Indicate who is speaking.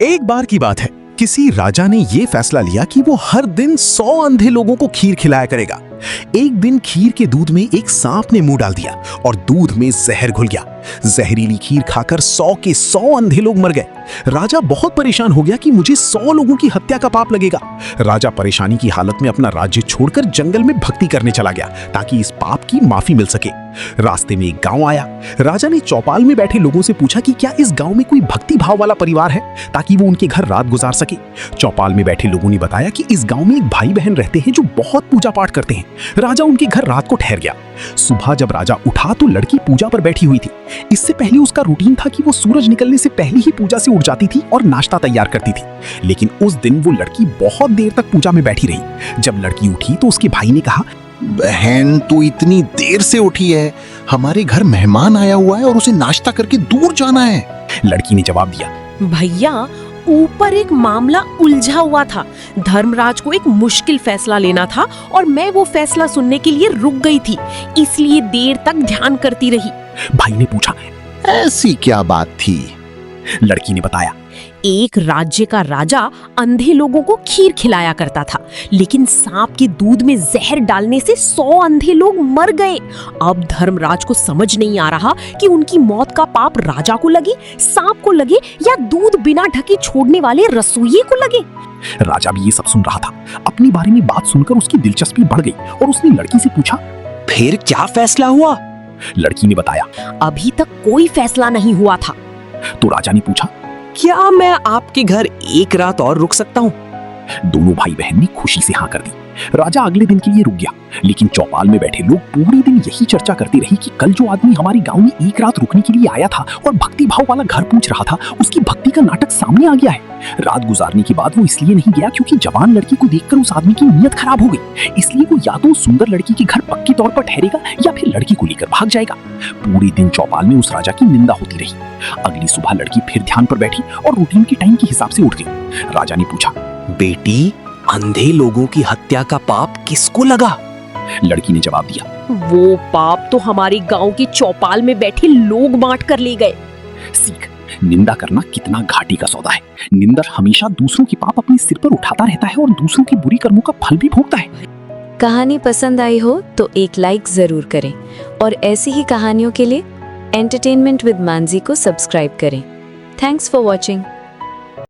Speaker 1: एक बार की बात है, किसी राजा ने यह फैसला लिया कि वो हर दिन 100 अंधे लोगों को खीर खिलाया करेगा। एक दिन खीर के दूध में एक सांप ने मुंह डाल दिया और दूध में जहर घुल गया। जहरीली खीर खाकर 100 के 100 अंधे लोग मर गए। राजा बहुत परेशान हो गया कि मुझे 100 लोगों की हत्या का पाप लगेगा। राजा परेशानी की हालत में अपना राज्य छोड़कर जंगल में भक्ति करने चला गया ताकि इस पाप की माफी मिल सके। रास्ते में एक गांव आया। राजा ने चौपाल में बैठे लोगों से पूछा कि क्या इस गांव में कोई भक्ति भाव वाला परिवार है ताकि वो उनके घर रात गुजार सके। चौपाल में बैठे लोगों ने बताया कि इस गांव में एक भाई बहन रहते हैं जो बहुत पूजा पाठ करते हैं। राजा उनके घर रात को ठहर गया। सुबह जब राजा उठा तो लड़की पूजा पर बैठी हुई थी। इससे पहले उसका रूटीन था कि वो सूरज निकलने से पहले ही पूजा से उठ जाती थी और नाश्ता तैयार करती थी। लेकिन उस दिन वो लड़की बहुत देर तक पूजा में बैठी रही। जब लड़की उठी तो उसके भाई ने कहा,
Speaker 2: बहन तू इतनी देर से उठी है, हमारे घर मेहमान आया हुआ है और उसे नाश्ता करके दूर जाना है।
Speaker 1: लड़की ने जवाब दिया,
Speaker 3: भैया ऊपर एक मामला उलझा हुआ था। धर्मराज को एक मुश्किल फैसला लेना था और मैं वो फैसला सुनने के लिए रुक गई थी, इसलिए देर तक ध्यान करती रही।
Speaker 1: भाई ने पूछा,
Speaker 2: ऐसी क्या बात थी?
Speaker 1: लड़की ने बताया,
Speaker 3: एक राज्य का राजा अंधे लोगों को खीर खिलाया करता था, लेकिन सांप के दूध में जहर डालने से 100 अंधे लोग मर गए। अब धर्मराज को समझ नहीं आ रहा कि उनकी मौत का पाप राजा को लगे, सांप को लगे या दूध बिना ढके छोड़ने वाले रसोइये को लगे।
Speaker 1: राजा भी ये सब सुन रहा था। अपनी बारे में बात सुनकर उसकी दिलचस्पी बढ़ गई और उसने लड़की से पूछा,
Speaker 4: फिर क्या फैसला हुआ?
Speaker 1: लड़की ने बताया,
Speaker 3: अभी तक कोई फैसला नहीं हुआ था।
Speaker 1: तो राजा ने पूछा,
Speaker 4: क्या मैं आपके घर एक रात और रुक सकता हूँ?
Speaker 1: दोनों भाई बहन ने खुशी से हाँ कर दी। राजा अगले दिन के लिए रुक गया, लेकिन चौपाल में बैठे लोग पूरे दिन यही चर्चा करते रहे कि कल जो आदमी हमारे गांव में एक रात रुकने के लिए आया था और भक्ति भाव वाला घर पूछ रहा था, उसकी भक्ति का नाटक सामने आ गया है। रात गुजारने के बाद वो इसलिए नहीं गया क्योंकि जवान लड़की को देखकर उस आदमी की नीयत खराब हो गई। इसलिए वो या तो सुंदर लड़की के घर पक्के तौर पर ठहरेगा या फिर लड़की को लेकर भाग जाएगा। पूरे दिन चौपाल में उस राजा की निंदा होती रही। अगली सुबह लड़की फिर ध्यान पर बैठी और रूटीन के टाइम के हिसाब से उठ गई। राजा ने पूछा,
Speaker 4: बेटी अंधे लोगों की हत्या का पाप किसको लगा?
Speaker 1: लड़की ने जवाब दिया,
Speaker 3: वो पाप तो हमारे गांव के चौपाल में बैठे लोग बांट कर ले गए।
Speaker 1: सीख, निंदा करना कितना घाटी का सौदा है। निंदक हमेशा दूसरों की पाप अपने सिर पर उठाता रहता है और दूसरों के बुरी कर्मों का फल भी भोगता है।
Speaker 5: कहानी पसंद आई हो तो एक लाइक जरूर करें और ऐसी ही कहानियों के लिए एंटरटेनमेंट विद मानसी को सब्सक्राइब करें। Thanks for watching.